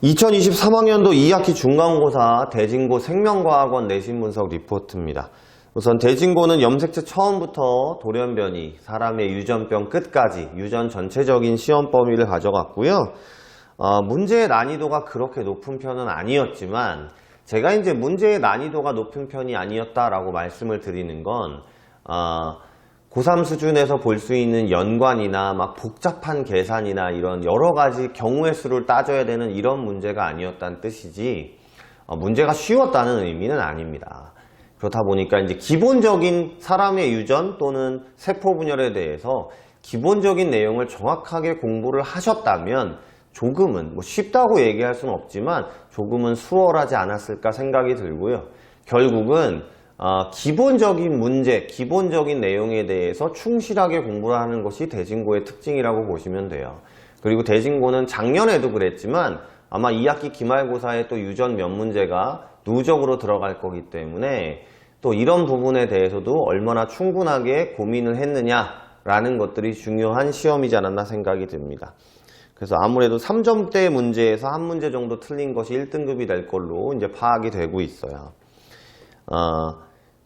2023학년도 2학기 중간고사 대진고 생명과학원 내신 분석 리포트입니다. 우선 대진고는 염색체 처음부터 돌연변이, 사람의 유전병 끝까지 유전 전체적인 시험 범위를 가져갔고요. 문제의 난이도가 그렇게 높은 편은 아니었지만 제가 이제 문제의 난이도가 높은 편이 아니었다라고 말씀을 드리는 건 고3 수준에서 볼 수 있는 연관이나 막 복잡한 계산이나 이런 여러 가지 경우의 수를 따져야 되는 이런 문제가 아니었다는 뜻이지 문제가 쉬웠다는 의미는 아닙니다. 그렇다 보니까 이제 기본적인 사람의 유전 또는 세포 분열에 대해서 기본적인 내용을 정확하게 공부를 하셨다면 조금은 뭐 쉽다고 얘기할 수는 없지만 조금은 수월하지 않았을까 생각이 들고요. 결국은 기본적인 문제, 기본적인 내용에 대해서 충실하게 공부를 하는 것이 대진고의 특징이라고 보시면 돼요. 그리고 대진고는 작년에도 그랬지만 아마 2학기 기말고사에 또 유전 몇 문제가 누적으로 들어갈 거기 때문에 또 이런 부분에 대해서도 얼마나 충분하게 고민을 했느냐라는 것들이 중요한 시험이지 않았나 생각이 듭니다. 그래서 아무래도 3점대 문제에서 한 문제 정도 틀린 것이 1등급이 될 걸로 이제 파악이 되고 있어요.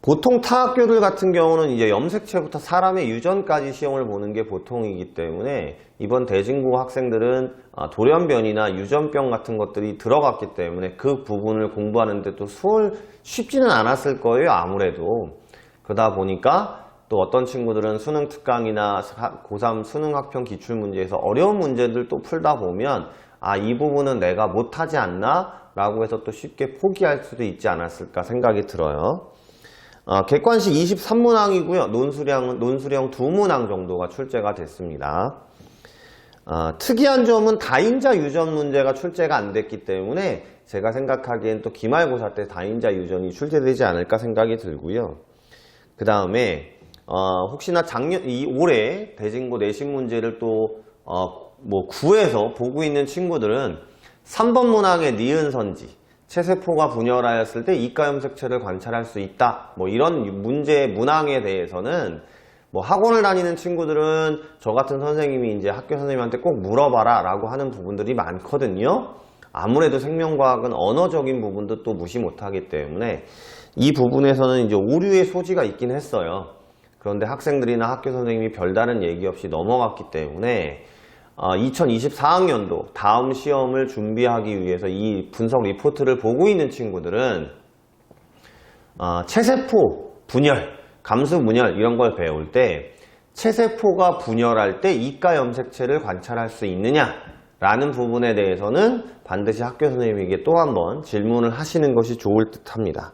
보통 타 학교들 같은 경우는 이제 염색체부터 사람의 유전까지 시험을 보는 게 보통이기 때문에 이번 대진고 학생들은 돌연변이나 유전병 같은 것들이 들어갔기 때문에 그 부분을 공부하는데 또 쉽지는 않았을 거예요, 아무래도. 그러다 보니까 또 어떤 친구들은 수능 특강이나 고3 수능 학평 기출문제에서 어려운 문제들 또 풀다 보면 이 부분은 내가 못하지 않나? 라고 해서 또 쉽게 포기할 수도 있지 않았을까 생각이 들어요. 객관식 23문항이고요. 논술형 2문항 정도가 출제가 됐습니다. 특이한 점은 다인자 유전 문제가 출제가 안 됐기 때문에 제가 생각하기엔 또 기말고사 때 다인자 유전이 출제되지 않을까 생각이 들고요. 그 다음에 혹시나 올해 대진고 내신 문제를 또 구해서 보고 있는 친구들은 3번 문항의 니은 선지, 체세포가 분열하였을 때 이가 염색체를 관찰할 수 있다. 이런 문제 문항에 대해서는 학원을 다니는 친구들은 저 같은 선생님이 이제 학교 선생님한테 꼭 물어봐라 라고 하는 부분들이 많거든요. 아무래도 생명과학은 언어적인 부분도 또 무시 못하기 때문에 이 부분에서는 이제 오류의 소지가 있긴 했어요. 그런데 학생들이나 학교 선생님이 별다른 얘기 없이 넘어갔기 때문에 2024학년도 다음 시험을 준비하기 위해서 이 분석 리포트를 보고 있는 친구들은 체세포 분열, 감수 분열 이런 걸 배울 때 체세포가 분열할 때 이가 염색체를 관찰할 수 있느냐 라는 부분에 대해서는 반드시 학교 선생님에게 또 한번 질문을 하시는 것이 좋을 듯 합니다.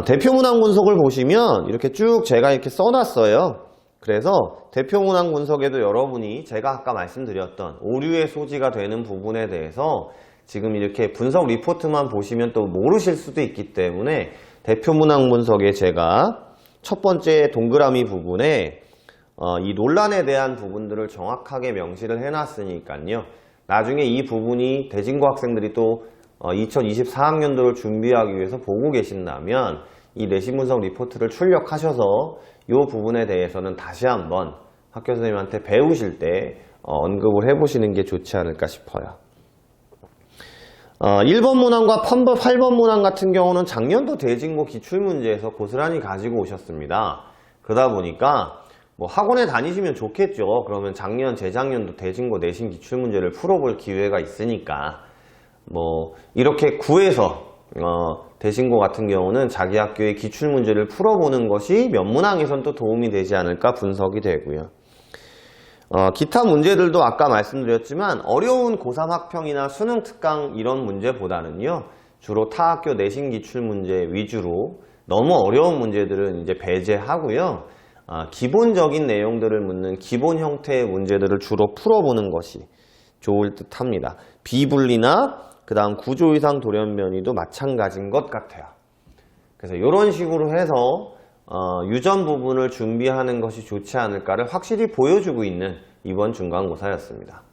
대표 문항 분석을 보시면 이렇게 쭉 제가 이렇게 써놨어요. 그래서 대표 문항 분석에도 여러분이 제가 아까 말씀드렸던 오류의 소지가 되는 부분에 대해서 지금 이렇게 분석 리포트만 보시면 또 모르실 수도 있기 때문에 대표 문항 분석에 제가 첫 번째 동그라미 부분에 이 논란에 대한 부분들을 정확하게 명시를 해놨으니까요. 나중에 이 부분이 대진고 학생들이 또 2024학년도를 준비하기 위해서 보고 계신다면 이 내신 분석 리포트를 출력하셔서 이 부분에 대해서는 다시 한번 학교 선생님한테 배우실 때 언급을 해보시는 게 좋지 않을까 싶어요. 1번 문항과 8번 문항 같은 경우는 작년도 대진고 기출문제에서 고스란히 가지고 오셨습니다. 그러다 보니까 학원에 다니시면 좋겠죠. 그러면 작년, 재작년도 대진고 내신 기출문제를 풀어볼 기회가 있으니까 이렇게 구해서 대진고 같은 경우는 자기 학교의 기출문제를 풀어보는 것이 몇 문항에선 또 도움이 되지 않을까 분석이 되고요. 기타 문제들도 아까 말씀드렸지만 어려운 고3 학평이나 수능 특강 이런 문제보다는요. 주로 타 학교 내신 기출문제 위주로 너무 어려운 문제들은 이제 배제하고요. 기본적인 내용들을 묻는 기본 형태의 문제들을 주로 풀어보는 것이 좋을 듯 합니다. 비분리나 그 다음 구조 이상 돌연변이도 마찬가지인 것 같아요. 그래서 이런 식으로 해서 유전 부분을 준비하는 것이 좋지 않을까를 확실히 보여주고 있는 이번 중간고사였습니다.